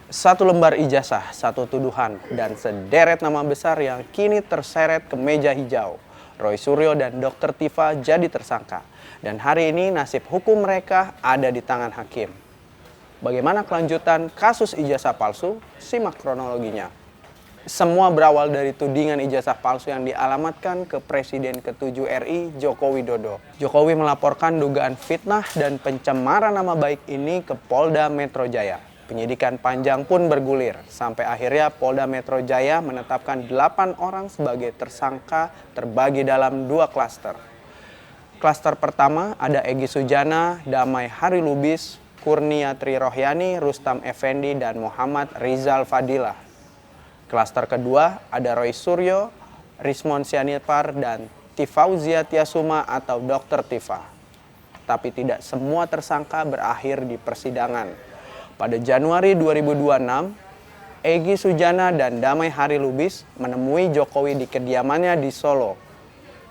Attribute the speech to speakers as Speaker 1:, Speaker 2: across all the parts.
Speaker 1: Satu lembar ijazah, satu tuduhan, dan sederet nama besar yang kini terseret ke meja hijau. Roy Suryo dan Dr. Tifa jadi tersangka. Dan hari ini nasib hukum mereka ada di tangan hakim. Bagaimana kelanjutan kasus ijazah palsu? Simak kronologinya. Semua berawal dari tudingan ijazah palsu yang dialamatkan ke Presiden ke-7 RI, Joko Widodo. Jokowi melaporkan dugaan fitnah dan pencemaran nama baik ini ke Polda Metro Jaya. Penyidikan panjang pun bergulir, sampai akhirnya Polda Metro Jaya menetapkan 8 orang sebagai tersangka terbagi dalam 2 klaster. Klaster pertama ada Egy Sujana, Damai Hari Lubis, Kurnia Tri Rohyani, Rustam Effendi, dan Muhammad Rizal Fadilah. Klaster kedua ada Roy Suryo, Rismon Sianipar, dan Tifauzia Tiasuma atau Dr. Tifa. Tapi tidak semua tersangka berakhir di persidangan. Pada Januari 2026, Egy Sujana dan Damai Hari Lubis menemui Jokowi di kediamannya di Solo.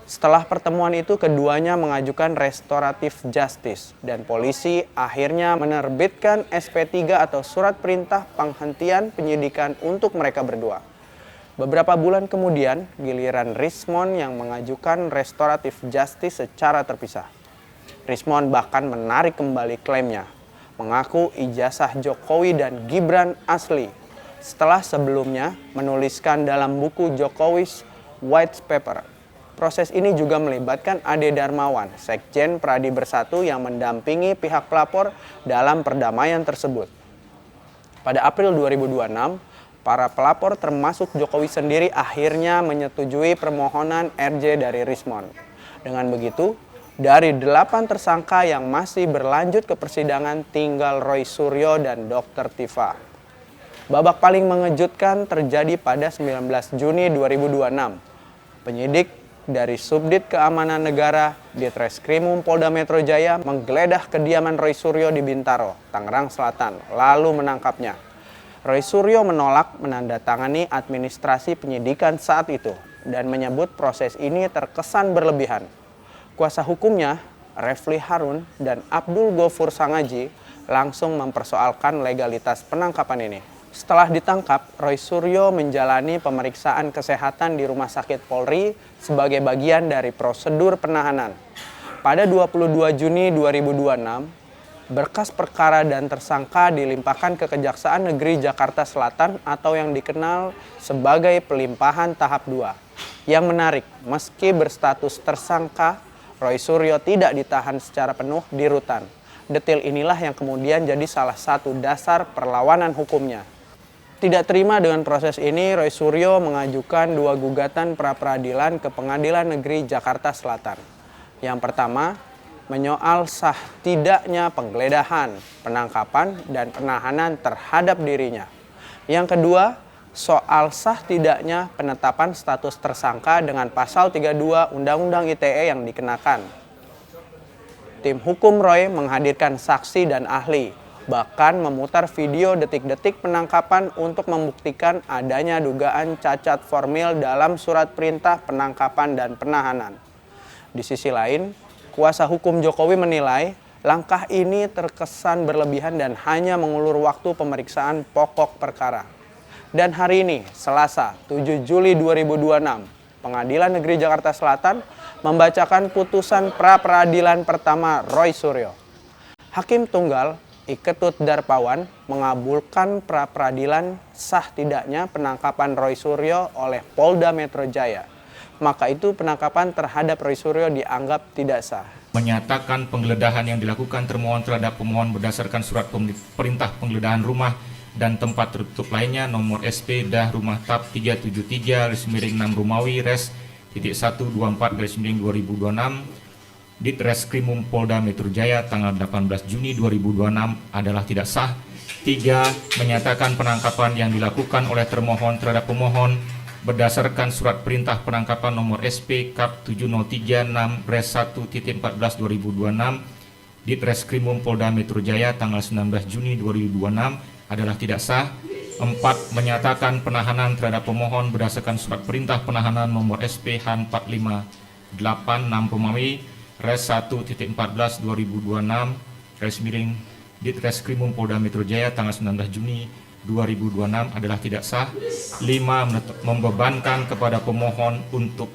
Speaker 1: Setelah pertemuan itu, keduanya mengajukan restoratif justice dan polisi akhirnya menerbitkan SP3 atau surat perintah penghentian penyidikan untuk mereka berdua. Beberapa bulan kemudian, giliran Rismon yang mengajukan restoratif justice secara terpisah. Rismon bahkan menarik kembali klaimnya, mengaku ijazah Jokowi dan Gibran asli setelah sebelumnya menuliskan dalam buku Jokowi's White Paper. Proses ini juga melibatkan Ade Darmawan, Sekjen Pradi Bersatu yang mendampingi pihak pelapor dalam perdamaian tersebut. Pada April 2026, para pelapor termasuk Jokowi sendiri akhirnya menyetujui permohonan RJ dari Rismon. Dengan begitu, dari 8 tersangka yang masih berlanjut ke persidangan tinggal Roy Suryo dan Dr. Tifa. Babak paling mengejutkan terjadi pada 19 Juni 2026. Penyidik dari Subdit Keamanan Negara Ditreskrimum Polda Metro Jaya menggeledah kediaman Roy Suryo di Bintaro, Tangerang Selatan, lalu menangkapnya. Roy Suryo menolak menandatangani administrasi penyidikan saat itu dan menyebut proses ini terkesan berlebihan. Kuasa hukumnya, Refli Harun dan Abdul Ghafur Sangaji langsung mempersoalkan legalitas penangkapan ini. Setelah ditangkap, Roy Suryo menjalani pemeriksaan kesehatan di Rumah Sakit Polri sebagai bagian dari prosedur penahanan. Pada 22 Juni 2026, berkas perkara dan tersangka dilimpahkan ke Kejaksaan Negeri Jakarta Selatan atau yang dikenal sebagai pelimpahan tahap 2. Yang menarik, meski berstatus tersangka, Roy Suryo tidak ditahan secara penuh di rutan. Detail inilah yang kemudian jadi salah satu dasar perlawanan hukumnya. Tidak terima dengan proses ini, Roy Suryo mengajukan 2 gugatan pra-peradilan ke Pengadilan Negeri Jakarta Selatan. Yang pertama, menyoal sah tidaknya penggeledahan, penangkapan, dan penahanan terhadap dirinya. Yang kedua, soal sah tidaknya penetapan status tersangka dengan pasal 32 Undang-Undang ITE yang dikenakan. Tim hukum Roy menghadirkan saksi dan ahli, bahkan memutar video detik-detik penangkapan untuk membuktikan adanya dugaan cacat formil dalam surat perintah penangkapan dan penahanan. Di sisi lain, kuasa hukum Jokowi menilai langkah ini terkesan berlebihan dan hanya mengulur waktu pemeriksaan pokok perkara. Dan hari ini, Selasa 7 Juli 2026, Pengadilan Negeri Jakarta Selatan membacakan putusan pra-peradilan pertama Roy Suryo. Hakim Tunggal Iketut Darpawan mengabulkan pra-peradilan sah tidaknya penangkapan Roy Suryo oleh Polda Metro Jaya. Maka itu penangkapan terhadap Roy Suryo dianggap tidak sah.
Speaker 2: Menyatakan penggeledahan yang dilakukan termohon terhadap pemohon berdasarkan surat perintah penggeledahan rumah dan tempat tertutup lainnya nomor SP-Dah Rumah TAP 373-6 Romawi Res .124-2026 Ditreskrimum Polda Metro Jaya tanggal 18 Juni 2026 adalah tidak sah. 3. Menyatakan penangkapan yang dilakukan oleh termohon terhadap pemohon berdasarkan surat perintah penangkapan nomor SP Kap 7036 Res 1.14-2026 Ditreskrimum Polda Metro Jaya tanggal 19 Juni 2026 adalah tidak sah. 4. Menyatakan penahanan terhadap pemohon berdasarkan surat perintah penahanan nomor SP Han 458 Romawi Res 1.14-2026 Ditreskrimum Polda Metro Jaya tanggal 19 Juni 2026 adalah tidak sah. 5. Membebankan kepada pemohon untuk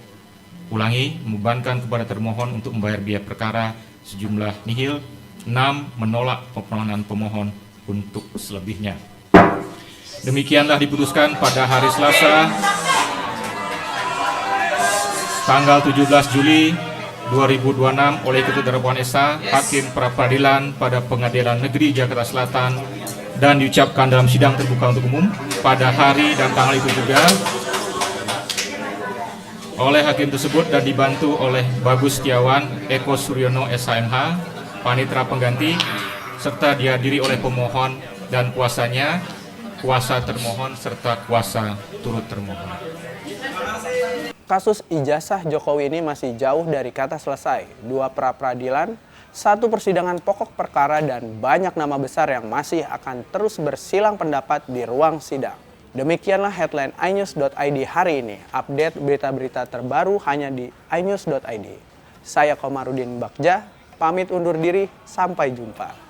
Speaker 2: membebankan kepada termohon untuk membayar biaya perkara sejumlah nihil. 6. Menolak permohonan pemohon untuk selebihnya. Demikianlah diputuskan pada hari Selasa tanggal 17 Juli 2026 oleh Ketua Darmawan Esa, Hakim Pra-Peradilan pada Pengadilan Negeri Jakarta Selatan, dan diucapkan dalam sidang terbuka untuk umum pada hari dan tanggal itu juga oleh hakim tersebut dan dibantu oleh Bagus Setiawan, Eko Suryono SHMH, Panitera Pengganti, serta dihadiri oleh pemohon dan kuasanya, kuasa termohon serta kuasa turut termohon.
Speaker 1: Kasus ijazah Jokowi ini masih jauh dari kata selesai. 2 pra-peradilan, 1 persidangan pokok perkara, dan banyak nama besar yang masih akan terus bersilang pendapat di ruang sidang. Demikianlah headline inews.id hari ini. Update berita-berita terbaru hanya di inews.id. Saya Komarudin Bagja, pamit undur diri, sampai jumpa.